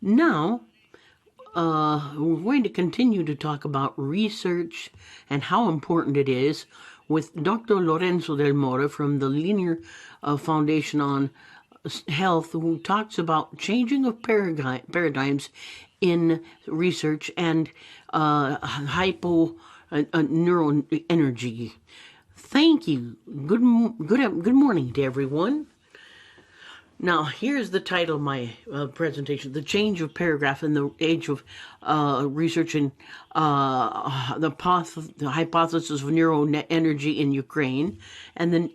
Now, we're going to continue to talk about research and how important it is with Dr. Lorenzo Del Moro from the Linear Foundation on Health, who talks about changing of paradigms in research and neuroenergy. Thank you. Good morning to everyone. Now, here's the title of my presentation, The Change of Paragraph in the Age of Research in the Hypothesis of Neuroenergy in Ukraine. And then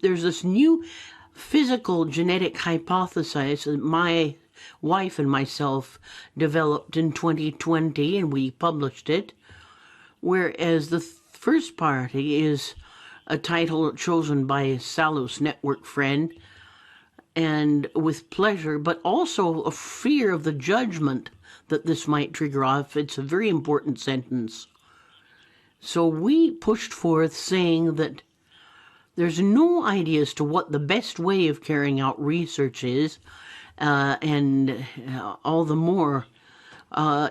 there's this new physical genetic hypothesis that my wife and myself developed in 2020, and we published it, whereas the first part is a title chosen by a Salus network friend, and with pleasure, but also a fear of the judgment that this might trigger off. It's a very important sentence. So we pushed forth saying that there's no idea as to what the best way of carrying out research is, and all the more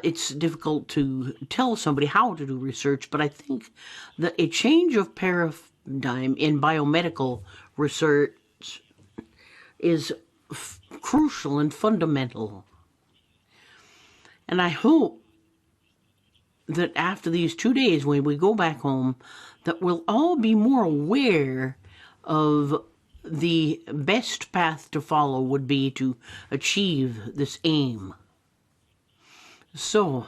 it's difficult to tell somebody how to do research, but I think that a change of paradigm in biomedical research is crucial and fundamental. And I hope that after these 2 days, when we go back home, that we'll all be more aware of the best path to follow would be to achieve this aim. So,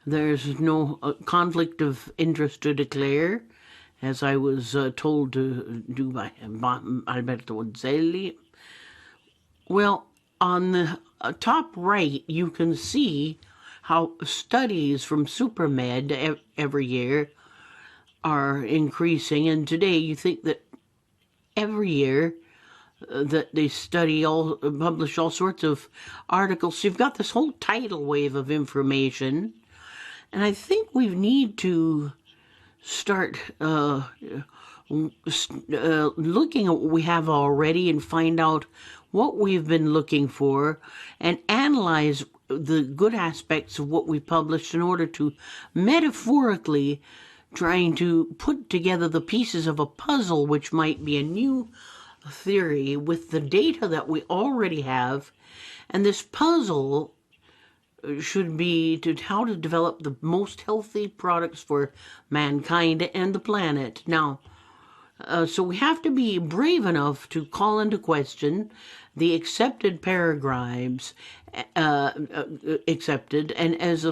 there's no conflict of interest to declare, as I was told to do by Alberto Zelli. Well, on the top right, you can see how studies from SuperMed every year are increasing, and today you think that every year that they publish all sorts of articles. So you've got this whole tidal wave of information, and I think we need to start looking at what we have already and find out what we've been looking for and analyze the good aspects of what we published in order to metaphorically trying to put together the pieces of a puzzle which might be a new theory with the data that we already have. And this puzzle should be to how to develop the most healthy products for mankind and the planet. Now, so we have to be brave enough to call into question the accepted paradigms, accepted, and as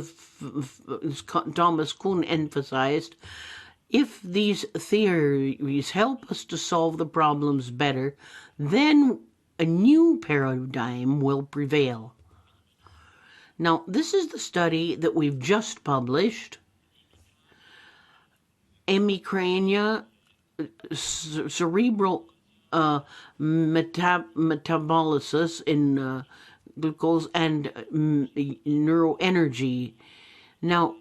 Thomas Kuhn emphasized, if these theories help us to solve the problems better, then a new paradigm will prevail. Now, this is the study that we've just published. Hemicrania, cerebral metabolysis in glucose and neuroenergy. Now,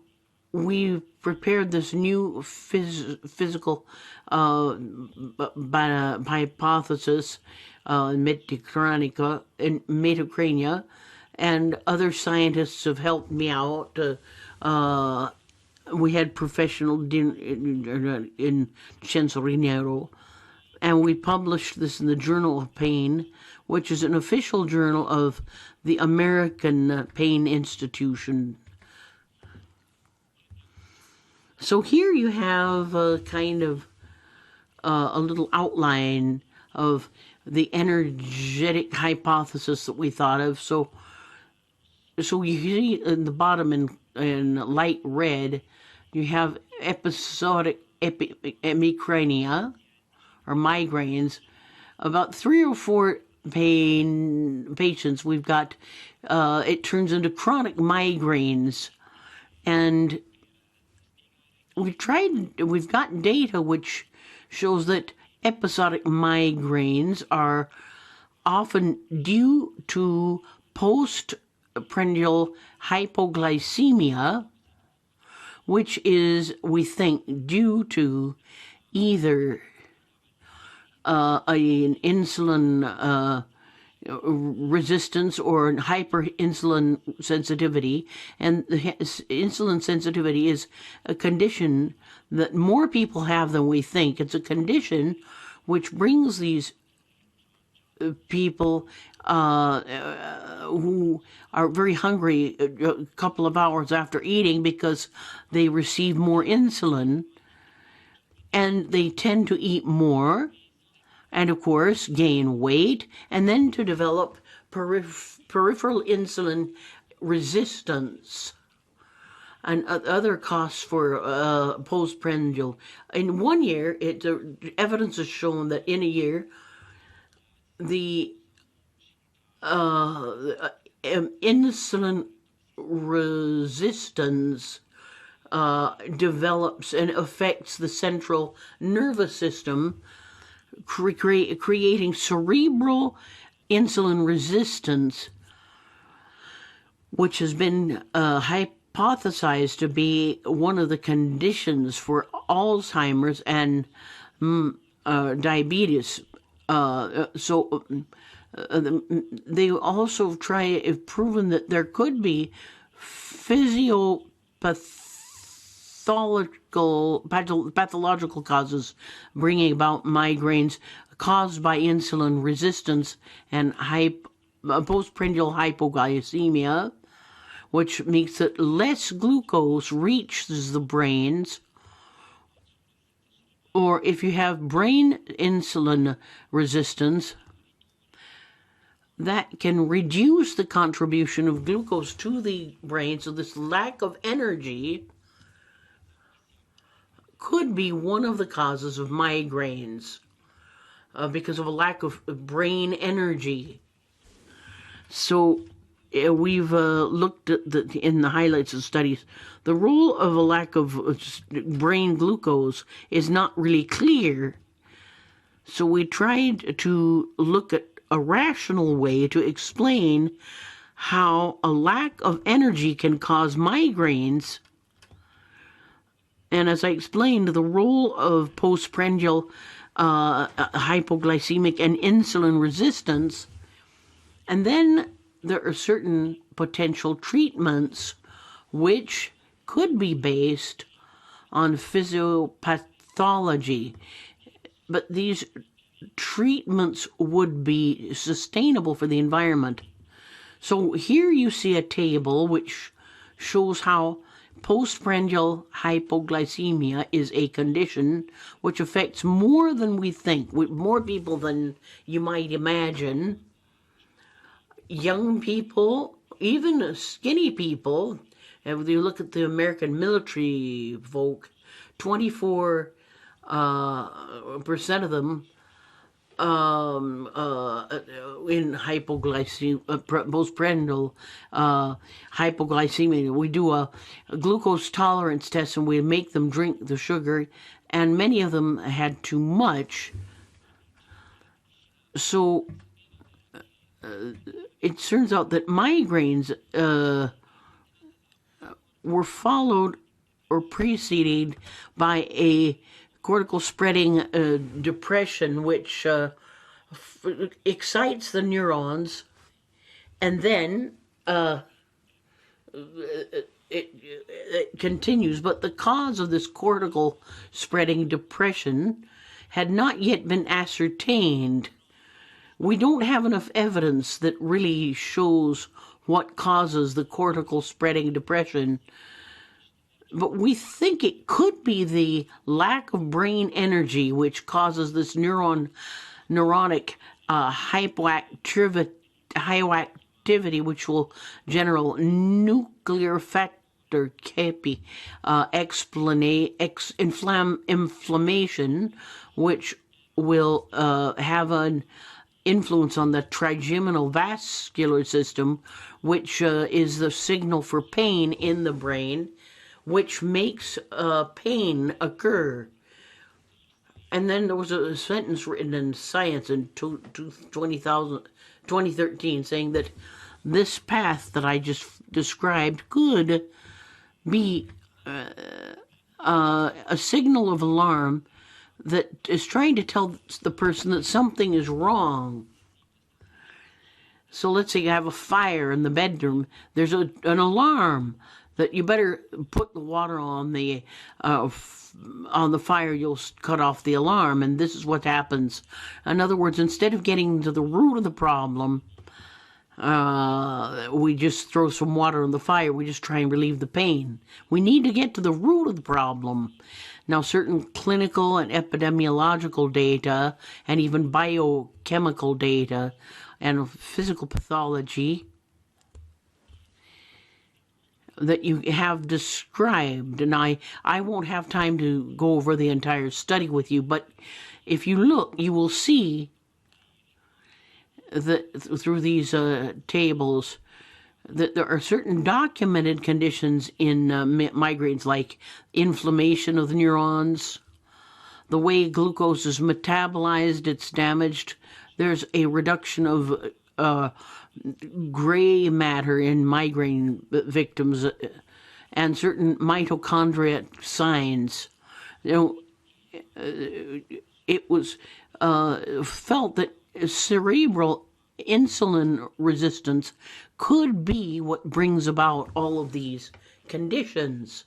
we've prepared this new physical hypothesis, metacrania, and other scientists have helped me out. We had professional in Scienzo, and we published this in the Journal of Pain, which is an official journal of the American Pain Institution. So here you have a kind of a little outline of the energetic hypothesis that we thought of. So you see in the bottom in light red, you have episodic hemicrania, or migraines. About 3 or 4 patients, we've got, it turns into chronic migraines. And we've got data which shows that episodic migraines are often due to postprandial hypoglycemia, which is, we think, due to either an insulin resistance or hyperinsulin sensitivity. And insulin sensitivity is a condition that more people have than we think. It's a condition which brings these people who are very hungry a couple of hours after eating because they receive more insulin, and they tend to eat more, and of course gain weight, and then to develop peripheral insulin resistance and other costs for postprandial. In 1 year, evidence has shown that in a year, the insulin resistance develops and affects the central nervous system, creating cerebral insulin resistance, which has been hypothesized to be one of the conditions for Alzheimer's and diabetes. They also have proven that there could be pathological causes bringing about migraines caused by insulin resistance and postprandial hypoglycemia, which makes it less glucose reaches the brains. Or if you have brain insulin resistance, that can reduce the contribution of glucose to the brain. So this lack of energy could be one of the causes of migraines because of a lack of brain energy. So we've looked at in the highlights of studies, the role of a lack of brain glucose is not really clear. So we tried to look at a rational way to explain how a lack of energy can cause migraines. And as I explained, the role of postprandial hypoglycemic and insulin resistance. And then there are certain potential treatments which could be based on physiopathology. But these treatments would be sustainable for the environment. So here you see a table which shows how postprandial hypoglycemia is a condition which affects more than we think, with more people than you might imagine. Young people, even skinny people. If you look at the American military folk, 24% of them in postprandial hypoglycemia. We do a glucose tolerance test and we make them drink the sugar, and many of them had too much. So it turns out that migraines were followed or preceded by a cortical spreading depression, which excites the neurons, and then it continues. But the cause of this cortical spreading depression had not yet been ascertained. We don't have enough evidence that really shows what causes the cortical spreading depression. But we think it could be the lack of brain energy which causes this neuronic hypoactivity, which will generate nuclear factor Kp inflammation, which will have an influence on the trigeminal vascular system, which is the signal for pain in the brain, which makes pain occur. And then there was a sentence written in Science in 2013 saying that this path that I just described could be a signal of alarm that is trying to tell the person that something is wrong. So let's say you have a fire in the bedroom. There's an alarm that you better put the water on the fire. You'll cut off the alarm, and this is what happens. In other words, instead of getting to the root of the problem, we just throw some water on the fire. We just try and relieve the pain. We need to get to the root of the problem. Now, certain clinical and epidemiological data, and even biochemical data, and physical pathology that you have described, and I won't have time to go over the entire study with you, but if you look, you will see that through these tables that there are certain documented conditions in migraines, like inflammation of the neurons, the way glucose is metabolized, it's damaged. There's a reduction of gray matter in migraine victims, and certain mitochondrial signs. It was felt that cerebral insulin resistance could be what brings about all of these conditions.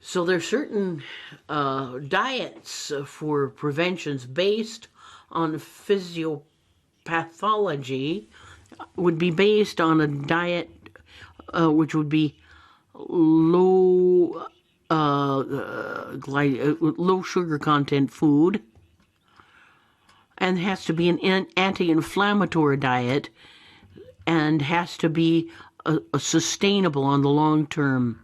So there's certain diets for preventions based on physiopathology, would be based on a diet which would be low sugar content food, and has to be an anti-inflammatory diet, and has to be a sustainable on the long term.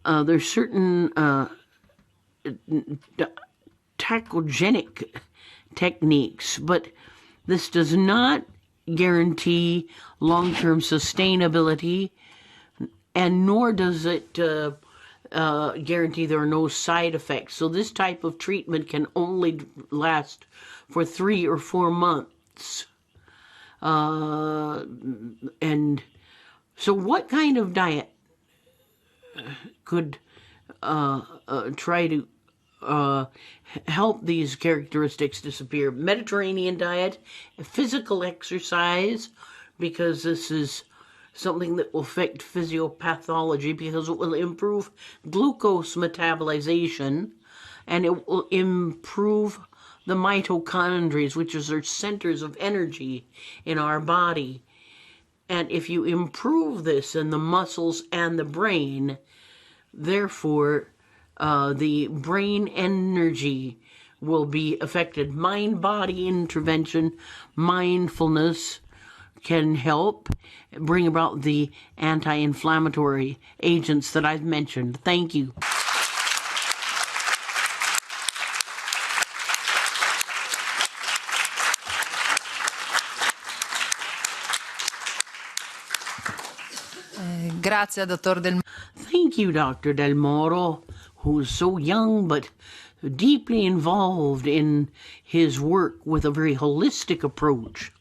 There's certain physiopathogenetic techniques, but this does not guarantee long-term sustainability, and nor does it guarantee there are no side effects. So this type of treatment can only last for 3 or 4 months. And so what kind of diet could try to help these characteristics disappear? Mediterranean diet, physical exercise, because this is something that will affect physiopathology, because it will improve glucose metabolization, and it will improve the mitochondria, which is our centers of energy in our body. And if you improve this in the muscles and the brain, therefore the brain energy will be affected. Mind-body intervention, mindfulness, can help bring about the anti-inflammatory agents that I've mentioned. Thank you. Grazie, Dottor Del Moro. Thank you, Dr. Del Moro, who is so young but deeply involved in his work with a very holistic approach.